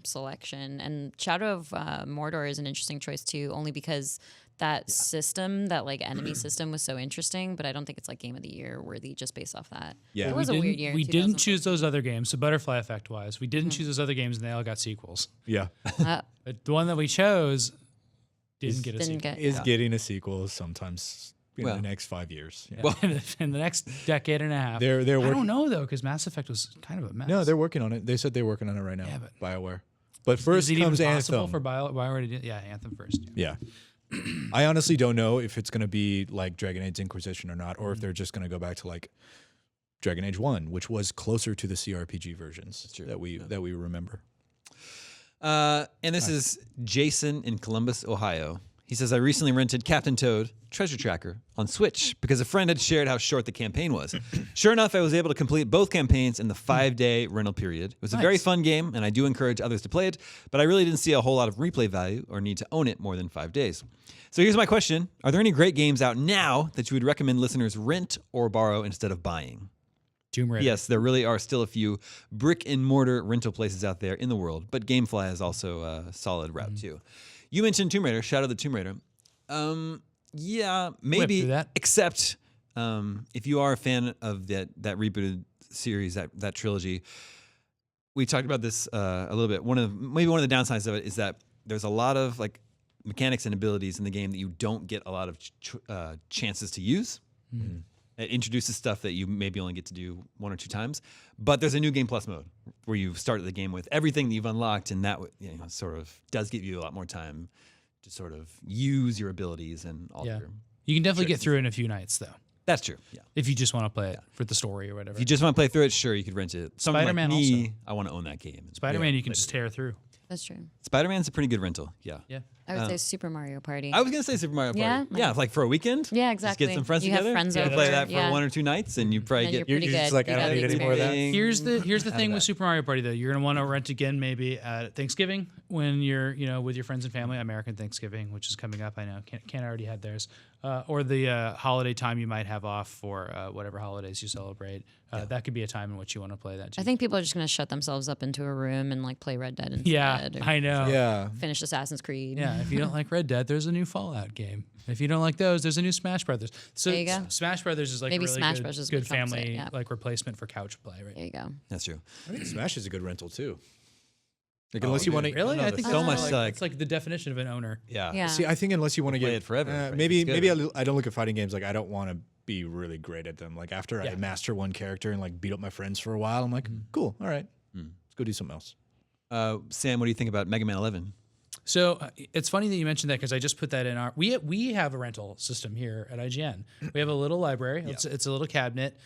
selection, and Shadow of Mordor is an interesting choice too, only because that system, that like enemy system was so interesting, but I don't think it's like game of the year worthy just based off that. Yeah. It was a weird year. We didn't choose those other games. So Butterfly Effect wise, we didn't choose those other games, and they all got sequels. Yeah. But the one that we chose didn't get a sequel. Is getting a sequel sometimes in the next 5 years. Yeah. Well, in the next decade and a half. They're I working. don't know though, because Mass Effect was kind of a mess. No, they're working on it. They said they're working on it right now. Yeah, but BioWare. But first is it comes even possible Anthem. for BioWare to do? Yeah, Anthem first. Yeah. I honestly don't know if it's going to be like Dragon Age Inquisition or not, or if they're just going to go back to like Dragon Age 1, which was closer to the CRPG versions that we remember. And this is Jason in Columbus, Ohio. He says, I recently rented Captain Toad Treasure Tracker on Switch because a friend had shared how short the campaign was. Sure enough, I was able to complete both campaigns in the 5-day rental period. It was a very fun game, and I do encourage others to play it, but I really didn't see a whole lot of replay value or need to own it more than 5 days. So here's my question. Are there any great games out now that you would recommend listeners rent or borrow instead of buying? Tomb Raider. Yes, there really are still a few brick and mortar rental places out there in the world, but GameFly is also a solid route too. You mentioned Tomb Raider, Shadow of the Tomb Raider. Yeah, maybe, that. except if you are a fan of that rebooted series, that trilogy. We talked about this a little bit. Maybe one of the downsides of it is that there's a lot of like mechanics and abilities in the game that you don't get a lot of chances to use. Mm-hmm. It introduces stuff that you maybe only get to do 1 or 2 times. But there's a new Game Plus mode where you start the game with everything that you've unlocked, and that sort of does give you a lot more time to sort of use your abilities and all your... You can definitely get through it in a few nights, though. That's true, yeah. If you just want to play it for the story or whatever. If you just want to play through it, sure, you could rent it. Someone Spider-Man like me, also. I want to own that game. Spider-Man, you can just tear through. That's true. Spider-Man's a pretty good rental, yeah. Yeah. I would say Super Mario Party. I was going to say Super Mario Party. Yeah, like for a weekend. Yeah, exactly. Just get some friends you together. Have friends over. Play that for yeah. 1 or 2 nights, and you probably And get... you're pretty just good. like, You I don't got need the any more of that. experience. Here's the thing with Super Mario Party though. You're gonna want to rent again maybe at Thanksgiving when you're with your friends and family. American Thanksgiving, which is coming up. I know Canada already had theirs, or the holiday time you might have off for whatever holidays you celebrate. That could be a time in which you want to play that too. I think people are just gonna shut themselves up into a room and like play Red Dead instead. Yeah, or I know. Yeah. Finish Assassin's Creed. Yeah, if you don't like Red Dead, there's a new Fallout game. If you don't like those, there's a new Smash Brothers. So There you go. Smash Brothers is like Maybe a really Smash Bros. is good what Trump said, family yeah. like replacement for couch play, right? There you go. That's true. I think Smash is a good rental too. Like unless you want to Really? I think so much like, like... it's like the definition of an owner. Yeah. See, I think unless you want to Play get it forever, right? maybe It's good. maybe I don't look at fighting games like I don't want to be really great at them. Like after I master one character and like beat up my friends for a while, I'm like, cool, all right, let's go do something else. Sam, what do you think about Mega Man 11? So it's funny that you mentioned that because I just put that in our we have a rental system here at IGN. We have a little library. It's a little cabinet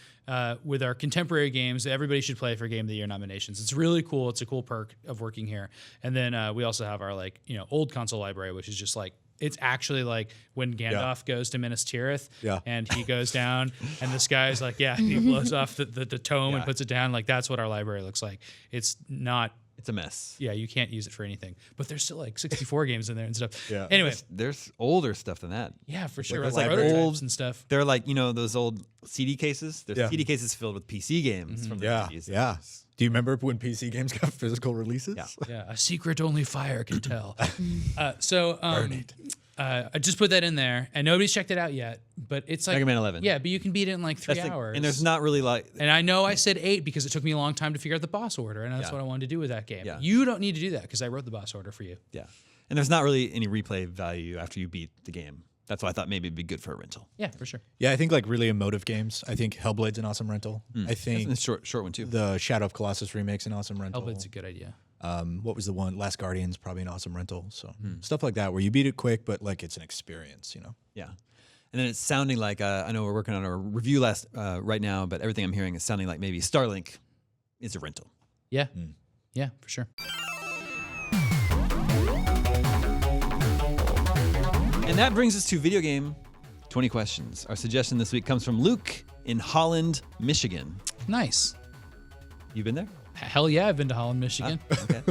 with our contemporary games that everybody should play for Game of the Year nominations. It's really cool. It's a cool perk of working here. And then we also have our old console library, which is just like it's actually like when Gandalf goes to Minas Tirith and he goes down and this guy's like, he blows off the tome and puts it down. Like that's what our library looks like. It's not. It's a mess. Yeah, you can't use it for anything. But there's still like 64 games in there and stuff. Yeah. Anyway. There's older stuff than that. Yeah, for sure. There's Like like prototypes old and stuff. They're like, those old CD cases. There's CD cases filled with PC games from the 90s. Yeah. Do you remember when PC games got physical releases? Yeah. Yeah, a secret only fire can tell. Burn it. I just put that in there, and nobody's checked it out yet. But it's like Mega Man 11. Yeah, but you can beat it in like 3 hours. And there's not really like... And I know I said 8 because it took me a long time to figure out the boss order, and that's what I wanted to do with that game. Yeah. You don't need to do that because I wrote the boss order for you. Yeah. And there's not really any replay value after you beat the game. That's why I thought maybe it'd be good for a rental. Yeah, for sure. Yeah, I think like really emotive games. I think Hellblade's an awesome rental. I think It's a short one too. the Shadow of Colossus remake's an awesome rental. Hellblade's a good idea. What was the one? Last Guardian's probably an awesome rental. So stuff like that where you beat it quick, but like it's an experience, Yeah. And then it's sounding like, I know we're working on a review right now, but everything I'm hearing is sounding like maybe Starlink is a rental. Yeah. Yeah, for sure. And that brings us to video game 20 questions. Our suggestion this week comes from Luke in Holland, Michigan. Nice. You been there? Hell yeah, I've been to Holland, Michigan. Okay.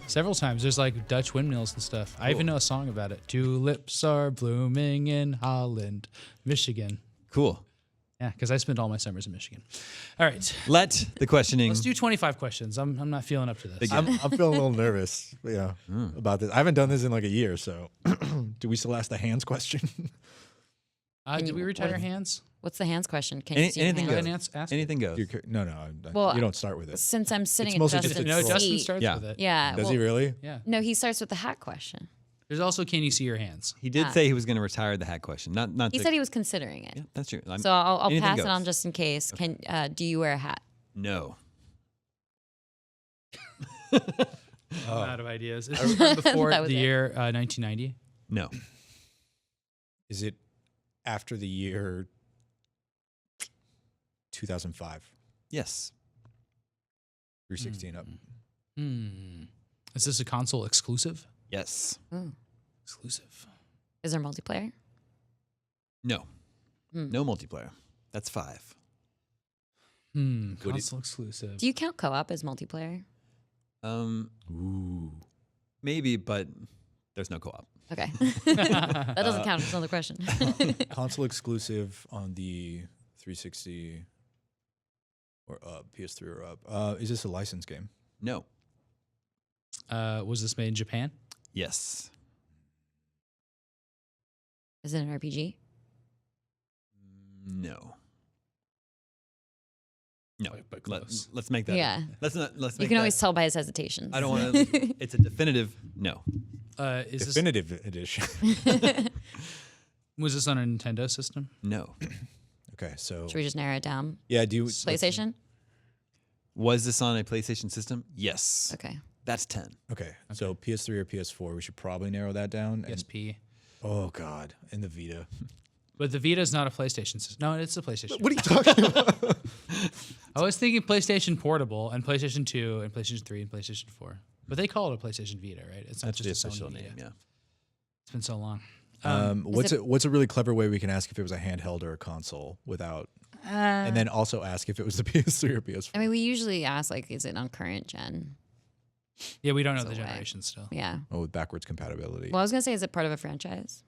Several times. There's like Dutch windmills and stuff. I even know a song about it. Tulips are blooming in Holland, Michigan. Cool. Yeah, because I spent all my summers in Michigan. All right. Let the questioning. Let's do 25 questions. I'm not feeling up to this. I'm feeling a little nervous, about this. I haven't done this in like a year, so do we still ask the hands question? Did we retire hands? What's the hands question? Can you see your anything hands? goes. Anything goes. No, Well, you don't start with it. Since I'm sitting in mostly Justin's just No, Justin seat. starts Yeah. with it. Yeah. Does he really? Yeah. No, he starts with the hat question. There's also, can you see your hands? He did say he was going to retire the hat question. Not. He said he was considering it. Yeah, that's true. So I'll anything pass goes. it on just in case. Okay. Do you wear a hat? No. I'm out of ideas. Is this before That was the it. year 1990? No. Is it after the year 2005? Yes. 316 up. Is this a console exclusive? Yes. Ooh. Exclusive. Is there multiplayer? No. No multiplayer. That's 5. Console exclusive. Do you count co-op as multiplayer? Ooh. Maybe, but there's no co-op. Okay. That doesn't count. It's another question. Console exclusive on the 360 or up, PS3 or up. Is this a licensed game? No. Was this made in Japan? Yes. Is it an RPG? No. No. But close. Let's make that. Yeah. Let's not. Let's. You make can that- always tell by his hesitations. I don't want to. It's a definitive no. Is Definitive edition. was this on a Nintendo system? No. Okay, so Should we just narrow it down? yeah, do you PlayStation? Was this on a PlayStation system? Yes. Okay. That's 10. Okay, so PS3 or PS4, we should probably narrow that down. And, PSP. oh God, and the Vita. But the Vita is not a PlayStation system. No, it's a PlayStation. What are you talking about? I was thinking PlayStation Portable and PlayStation 2 and PlayStation 3 and PlayStation 4. But they call it a PlayStation Vita, right? It's not That's the just a official Sony name. Vita. Yeah. It's been so long. What's a really clever way we can ask if it was a handheld or a console without, and then also ask if it was the PS3 or PS4. I mean, we usually ask, like, is it on current gen? Yeah, we don't know So the why? generation still. Yeah. Oh, with backwards compatibility. Well, I was going to say, is it part of a franchise?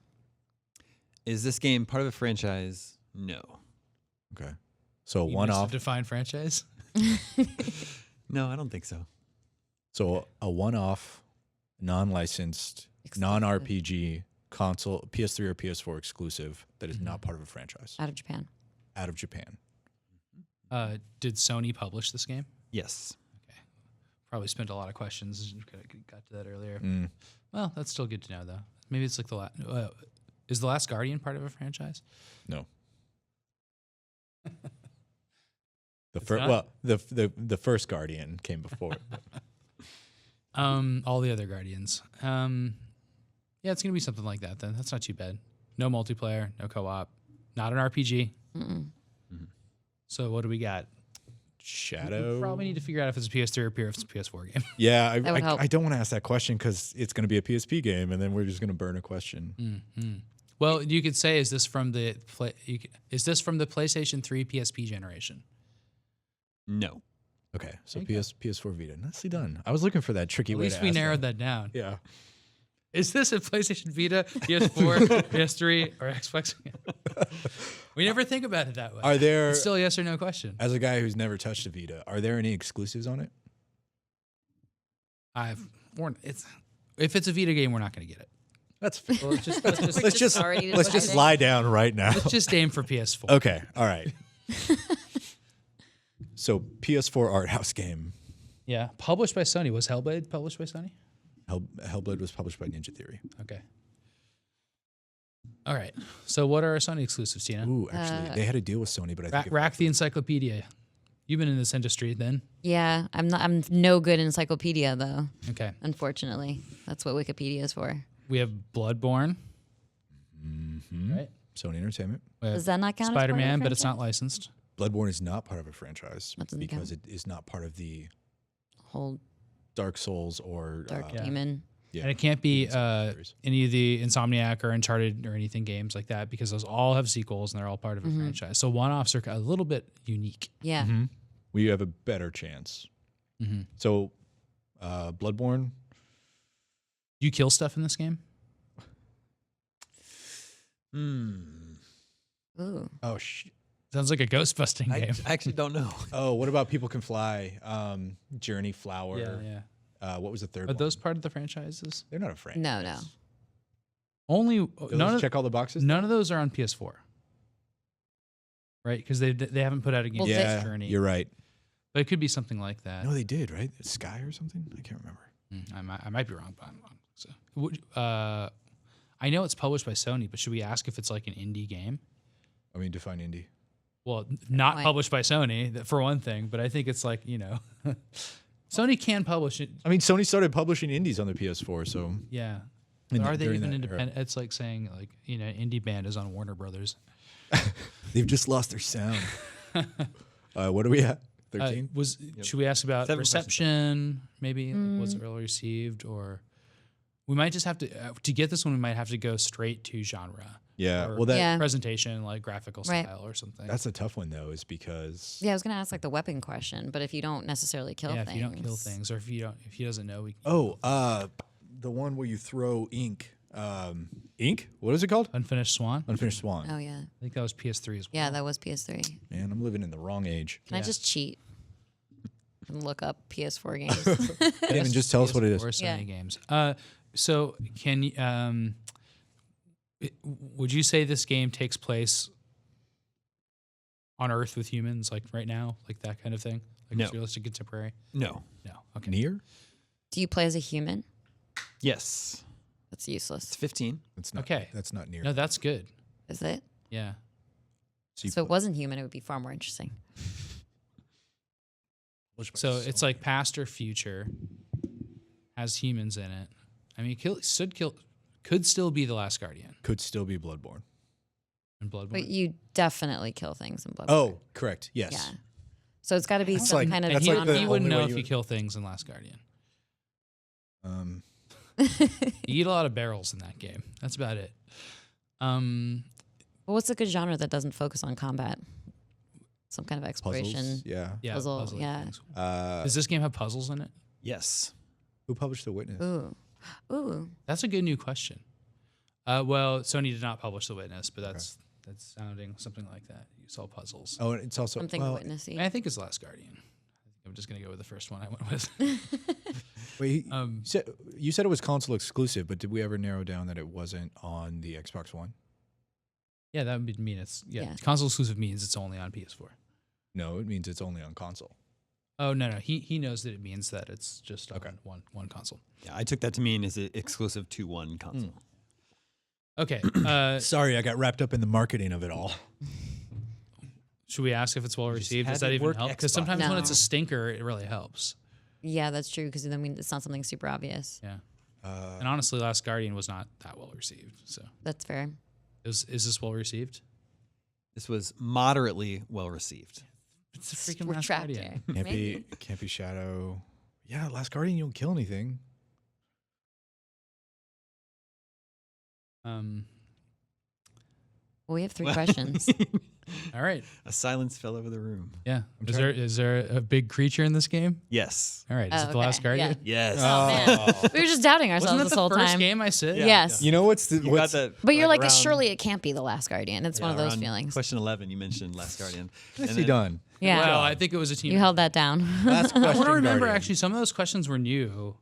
Is this game part of a franchise? No. Okay, so You one missed a off. defined franchise. No, I don't think so. So a one-off, non-licensed, Exclusive. non-RPG console, PS3 or PS4 exclusive that is not part of a franchise Out of Japan. out of Japan. Did Sony publish this game? Yes. Probably spent a lot of questions. Got to that earlier. Mm. Well, that's still good to know, though. Maybe it's like the last. Is The Last Guardian part of a franchise? No. The It's first, not? well, the first Guardian came before. All the other Guardians. Yeah, it's gonna be something like that then. That's not too bad. No multiplayer, no co-op, not an RPG. So what do we got? Shadow. We probably need to figure out if it's a PS3 or PS4 game. Yeah, That would help. I don't want to ask that question because it's going to be a PSP game, and then we're just going to burn a question. Well, you could say, is this from the PlayStation 3 PSP generation? No. Okay, so PS4 Vita. Nicely done. I was looking for that tricky At way. least to we ask narrowed that. that down. Yeah. Is this a PlayStation Vita, PS4, PS3, or Xbox? We never think about it that way. Are there, It's still a yes or no question. as a guy who's never touched a Vita, are there any exclusives on it? If it's a Vita game, we're not going to get it. That's fair. Well, let's just already let's just decided. lie down right now. let's just aim for PS4. Okay, all right. So PS4 art house game. Yeah, published by Sony. Was Hellblade published by Sony? Hellblade was published by Ninja Theory. Okay. All right. So what are our Sony exclusives, Tina? Ooh, actually, they had a deal with Sony, but I think Rack the encyclopedia. You've been in this industry then. Yeah, I'm no good in encyclopedia though. Okay. Unfortunately, that's what Wikipedia is for. We have Bloodborne. Right. Sony Entertainment. We have Does that not count as part of a Spider-Man, but it's not franchise? licensed. Bloodborne is not part of a franchise That doesn't because count. it is not part of the Whole Dark Souls or Dark Yeah. Demon. yeah. And it can't be series. any of the Insomniac or Uncharted or anything games like that because those all have sequels and they're all part of a franchise. So one-offs are a little bit unique. Yeah. We have a better chance. So, Bloodborne. Do you kill stuff in this game? Ooh. Oh, Sounds like a ghost busting game. I actually don't know. Oh, what about People Can Fly? Journey, Flower. Yeah. What was the third Are one? those part of the franchises? They're not a franchise. No. Only Do none those of, check all the boxes? none of those are on PS4. Right? Because they haven't put out a game. Well, Yeah, Journey. you're right. But it could be something like that. No, they did, right? Sky or something? I can't remember. I might be wrong, but I'm wrong. So, I know it's published by Sony, but should we ask if it's like an indie game? I mean, define indie. Well, not Why? published by Sony, for one thing, but I think it's like, Sony can publish it. I mean, Sony started publishing indies on the PS4, so Yeah. In But the- are they during even that independent? It's like saying, like, indie band is on Warner Brothers. they've just lost their sound. What are we at? 13? Should we ask about 7 reception? Maybe was it well received, or we might just have to get this one. We might have to go straight to genre. Yeah. Or Well, that Yeah. presentation, like graphical Right. style or something. that's a tough one though, is because Yeah, I was gonna ask like the weapon question, but if you don't necessarily kill yeah, things, if you don't kill things, or if he doesn't know, we can the one where you throw ink. Ink? What is it called? Unfinished Swan. Unfinished Swan. Oh yeah, I think that was PS3 as well. yeah, that was PS3. Man, I'm living in the wrong age. Can I Yeah. just cheat and look up PS4 games? Can't even just tell us what it is. Or Sony Yeah. games. So can you? Would you say this game takes place on Earth with humans, like right now, like that kind of thing? Like No. it's realistic contemporary? No. No. Okay. Near? Do you play as a human? Yes. That's useless. It's 15. That's not. Okay. That's not near. No, that's good. Is it? Yeah. So you So if it wasn't human, it would be far more interesting. So it's like past or future, has humans in it. I mean, could still be the Last Guardian could still be Bloodborne. in Bloodborne. But you definitely kill things in Bloodborne. Oh, correct. Yes. yeah. So it's got to be That's some like- kind of that's he, like the he wouldn't only way know if you you would- kill things in Last Guardian. Um, You eat a lot of barrels in that game. That's about it. Well, what's a good genre that doesn't focus on combat? Some kind of exploration. puzzles. Yeah. Yeah, Puzzle, puzzle yeah. things. Uh, Does this game have puzzles in it? Yes. who published The Witness? Ooh. That's a good new question. Well, Sony did not publish The Witness, but that's sounding something like that. You saw puzzles. Oh, and it's also Something well, witnessy. I think it's Last Guardian. I'm just gonna go with the first one I went with. Wait, you said it was console exclusive, but did we ever narrow down that it wasn't on the Xbox One? Yeah, that would mean it's Yeah. console exclusive means it's only on PS4. No, it means it's only on console. Oh no, he knows that it means that it's just Okay. on one console. Yeah, I took that to mean is it exclusive to one console. Okay, Sorry, I got wrapped up in the marketing of it all. should we ask if it's well received? had Does that to even work help? Because Xbox. sometimes when No. it's a stinker, it really helps. Yeah, that's true because then it's not something super obvious. Yeah. And honestly, Last Guardian was not that well received. So That's fair. is this well received? This was moderately well received. It's the freaking Last Guardian. Can't be Shadow. Yeah, Last Guardian, you don't kill anything. Well, we have 3 questions. All right. A silence fell over the room. Yeah. Is there a big creature in this game? Yes. All right. Is Oh, it the Last okay. Guardian? Yes. Oh, man. We were just doubting Wasn't ourselves that this the whole first time. game I said? Yeah. Yes. You know what's the You got what's, that. But you're like, around- surely it can't be the Last Guardian. It's one of those around feelings. Question 11, you mentioned Last Guardian. nicely done. Yeah. Well, I think it was a team. You held that down. Last I question. want to remember Guardian. actually some of those questions were new.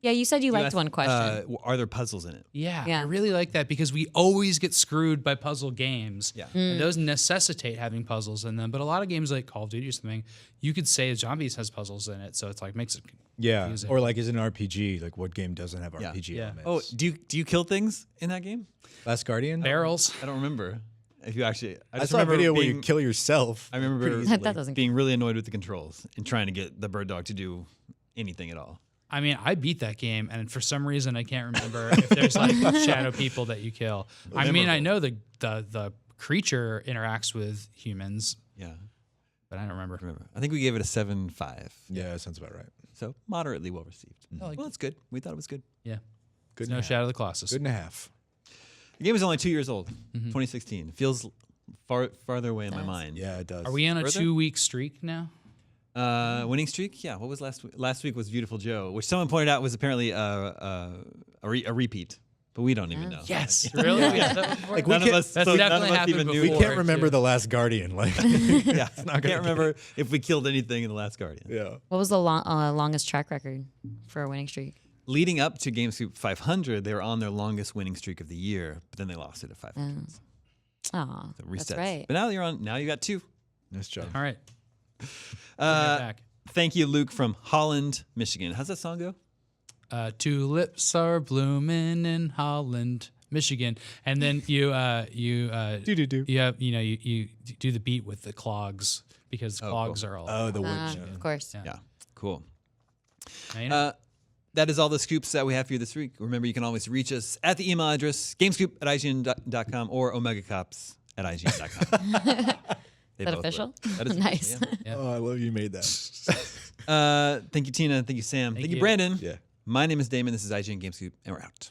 Yeah, you said you liked asked, one question. Are there puzzles in it? Yeah, Yeah. I really like that because we always get screwed by puzzle games. Yeah. And those necessitate having puzzles in them. But a lot of games like Call of Duty or something, you could say Zombies has puzzles in it, so it's like makes it Yeah, confusing. or like is an RPG. Like what game doesn't have Yeah. RPG Yeah. elements? Oh, do you kill things in that game? Last Guardian. barrels. I don't remember. If you actually, I just saw a remember video where you being- kill yourself. I remember pretty easily. That doesn't being really annoyed with the controls and trying to get the bird dog to do anything at all. I mean, I beat that game, and for some reason, I can't remember if there's like shadow people that you kill. I mean, I know the creature interacts with humans, Yeah, but I don't remember. I think we gave it a 7.5. Yeah, that sounds about right. So moderately well received. like Well, it's good. We thought it was good. Yeah, Good. no and a half. Shadow of the Colossus. Good and a half. The game is only 2 years old. 2016. It feels farther away in my Does. mind. Yeah, it does. Are we on a Further? 2-week streak now? Winning streak? Yeah. What was last week? Last week was Beautiful Joe, which someone pointed out was apparently a repeat. but we don't even know. Yes, really? Yeah, Like None of us, That's so none definitely of us happened even knew. We before. can't remember the Last Guardian. Like, Yeah, I can't remember if we killed anything in The Last Guardian. yeah. What was the longest track record for a winning streak? Leading up to GameScoop 500, they were on their longest winning streak of the year, but then they lost it at 500. Oh, So resets. that's right. But now you're on. Now you got 2. Nice job. All right. Bring it back. Thank you, Luke from Holland, Michigan. How's that song go? Tulips are blooming in Holland, Michigan, and then you do the beat with the clogs because clogs are all. Oh, the wood. Of course. Yeah, cool. Now you know. That is all the scoops that we have for you this week. Remember, you can always reach us at the email address gamescoop@ign.com or omegacops@ign.com. Is that official? That is Nice. official, yeah. Oh, I love you made that. Thank you, Tina. Thank you, Sam. Thank you, you. Brandon. Yeah. My name is Damon. This is IGN GameScoop, and we're out.